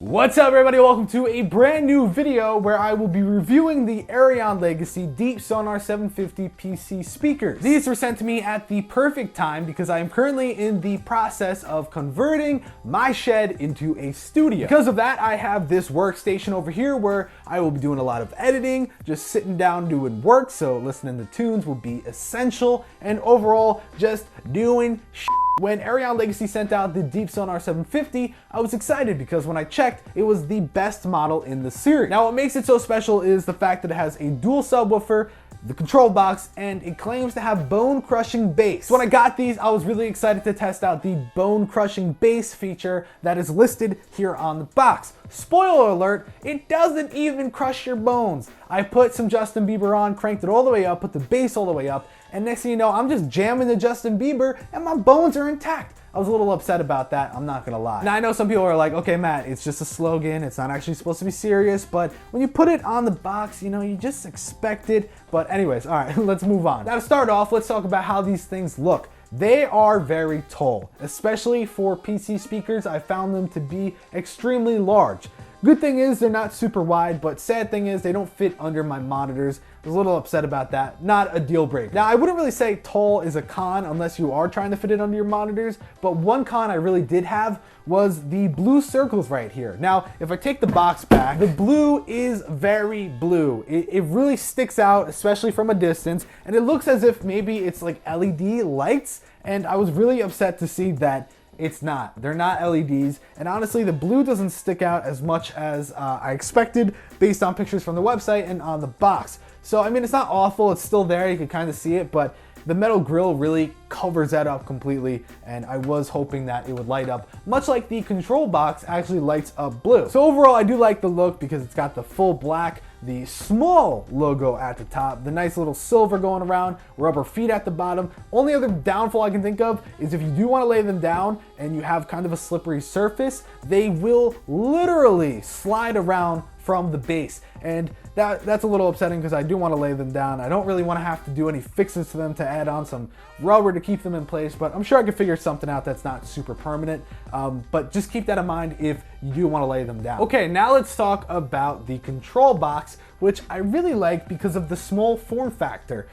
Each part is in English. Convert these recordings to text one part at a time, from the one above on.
What's up everybody, welcome to a brand new video where I will be reviewing the Arion Legacy Deep Sonar 750 PC speakers. These were sent to me at the perfect time because I am currently in the process of converting my shed into a studio. Because of that, I have this workstation over here where I will be doing a lot of editing, just sitting down doing work, so listening to tunes will be essential, and overall just doing shit. When Arion Legacy sent out the Deep Sonar 750, I was excited because when I checked, it was the best model in the series. Now what makes it so special is the fact that it has a dual subwoofer, the control box, and it claims to have bone-crushing bass. So when I got these, I was really excited to test out the bone-crushing bass feature that is listed here on the box. Spoiler alert, it doesn't even crush your bones. I put some Justin Bieber on, cranked it all the way up, put the bass all the way up, and next thing you know, I'm just jamming the Justin Bieber and my bones are intact. I was a little upset about that, I'm not gonna lie. Now I know some people are like, okay Matt, it's just a slogan, it's not actually supposed to be serious, but when you put it on the box, you know, you just expect it. But anyways, all right, let's move on. Now to start off, let's talk about how these things look. They are very tall, especially for PC speakers. I found them to be extremely large. Good thing is they're not super wide, but sad thing is they don't fit under my monitors. I was a little upset about that. Not a deal breaker. Now I wouldn't really say tall is a con unless you are trying to fit it under your monitors, but one con I really did have was the blue circles right here. Now if I take the box back, the blue is very blue. It really sticks out, especially from a distance, and it looks as if maybe it's like LED lights, and I was really upset to see that it's not. They're not LEDs, and honestly the blue doesn't stick out as much as I expected based on pictures from the website and on the box. So I mean, it's not awful, it's still there, you can kind of see it, but the metal grill really covers that up completely, and I was hoping that it would light up much like the control box actually lights up blue. So overall I do like the look because it's got the full black, the small logo at the top, the nice little silver going around, rubber feet at the bottom. Only other downfall I can think of is if you do want to lay them down and you have kind of a slippery surface, they will literally slide around from the base, and that's a little upsetting because I do want to lay them down. I don't really want to have to do any fixes to them to add on some rubber to keep them in place, but I'm sure I could figure something out that's not super permanent, but just keep that in mind if you do want to lay them down. Okay, now let's talk about the control box, which I really like because of the small form factor.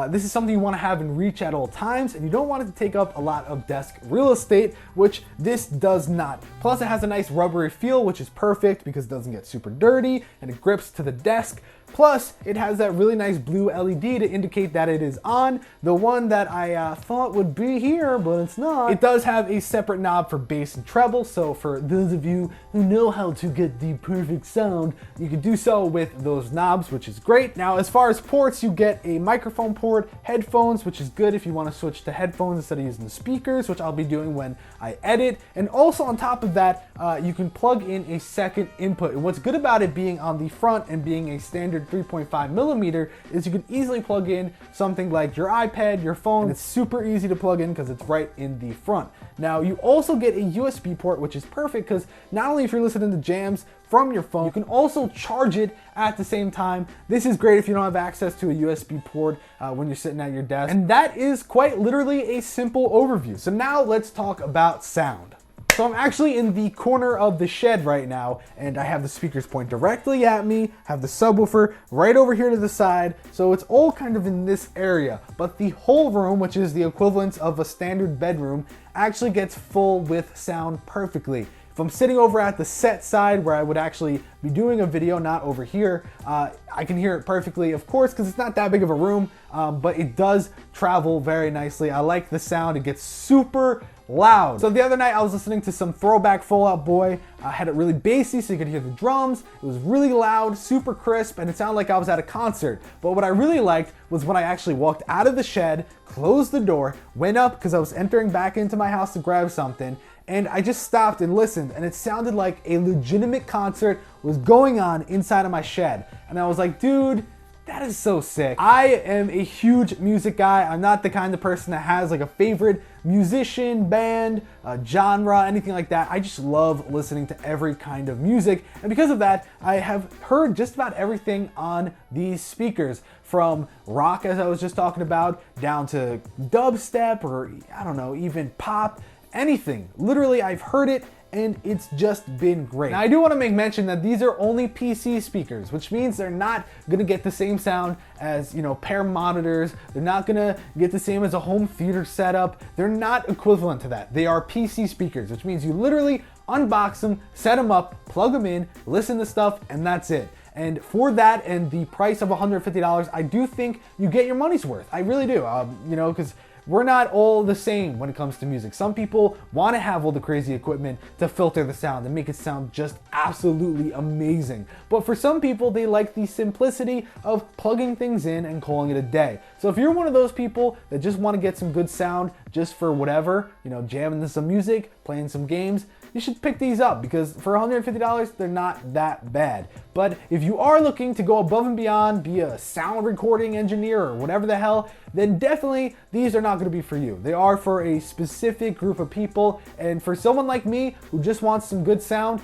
This is something you want to have in reach at all times, and you don't want it to take up a lot of desk real estate, which this does not. Plus it has a nice rubbery feel, which is perfect because it doesn't get super dirty and it grips to the desk. Plus it has that really nice blue LED to indicate that it is on, the one that I thought would be here, but it's not. It does have a separate knob for bass and treble, so for those of you who know how to get the perfect sound, you can do so with those knobs, which is great. Now as far as ports, you get a microphone port, headphones, which is good if you want to switch to headphones instead of using the speakers, which I'll be doing when I edit. And also on top of that, you can plug in a second input. And what's good about it being on the front and being a standard 3.5 millimeter is you can easily plug in something like your iPad, your phone, and it's super easy to plug in because it's right in the front. Now you also get a USB port, which is perfect because not only if you're listening to jams from your phone, you can also charge it at the same time. This is great if you don't have access to a USB port when you're sitting at your desk. And that is quite literally a simple overview. So now let's talk about sound. So I'm actually in the corner of the shed right now, and I have the speakers point directly at me, have the subwoofer right over here to the side, so it's all kind of in this area. But the whole room, which is the equivalent of a standard bedroom, actually gets full with sound perfectly. If I'm sitting over at the set side where I would actually be doing a video, not over here, I can hear it perfectly, of course, because it's not that big of a room, but it does travel very nicely. I like the sound, it gets super loud. So the other night I was listening to some throwback Fall Out Boy. I had it really bassy so you could hear the drums. It was really loud, super crisp, and it sounded like I was at a concert. But what I really liked was when I actually walked out of the shed, closed the door, went up because I was entering back into my house to grab something, and I just stopped and listened, and it sounded like a legitimate concert was going on inside of my shed. And I was like, dude, that is so sick. I am a huge music guy. I'm not the kind of person that has like a favorite musician, band, genre, anything like that. I just love listening to every kind of music. And because of that, I have heard just about everything on these speakers, from rock, as I was just talking about, down to dubstep, or I don't know, even pop, anything. Literally, I've heard it and it's just been great. Now I do want to make mention that these are only PC speakers, which means they're not gonna get the same sound as, you know, pair monitors. They're not gonna get the same as a home theater setup. They're not equivalent to that. They are PC speakers, which means you literally unbox them, set them up, plug them in, listen to stuff, and that's it. And for that and the price of $150, I do think you get your money's worth. I really do, you know, because we're not all the same when it comes to music. Some people want to have all the crazy equipment to filter the sound and make it sound just absolutely amazing. But for some people, they like the simplicity of plugging things in and calling it a day. So if you're one of those people that just want to get some good sound just for whatever, you know, jamming to some music, playing some games, you should pick these up because for $150, they're not that bad. But if you are looking to go above and beyond, be a sound recording engineer or whatever the hell, then definitely these are not going to be for you. They are for a specific group of people, and for someone like me who just wants some good sound,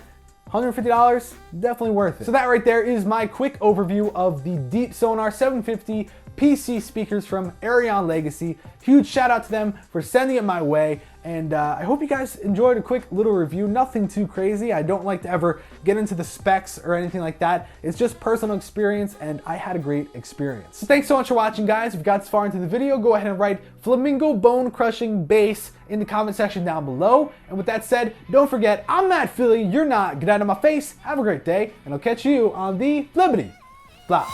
$150, definitely worth it. So that right there is my quick overview of the Deep Sonar 750 PC speakers from Arion Legacy. Huge shout out to them for sending it my way, and I hope you guys enjoyed a quick little review. Nothing too crazy. I don't like to ever get into the specs or anything like that. It's just personal experience, and I had a great experience. So thanks so much for watching, guys. If you got this far into the video, go ahead and write flamingo bone crushing bass in the comment section down below. And with that said, don't forget, I'm Matt Philly, you're not. Get out of my face. Have a great day, and I'll catch you on the flippity flop.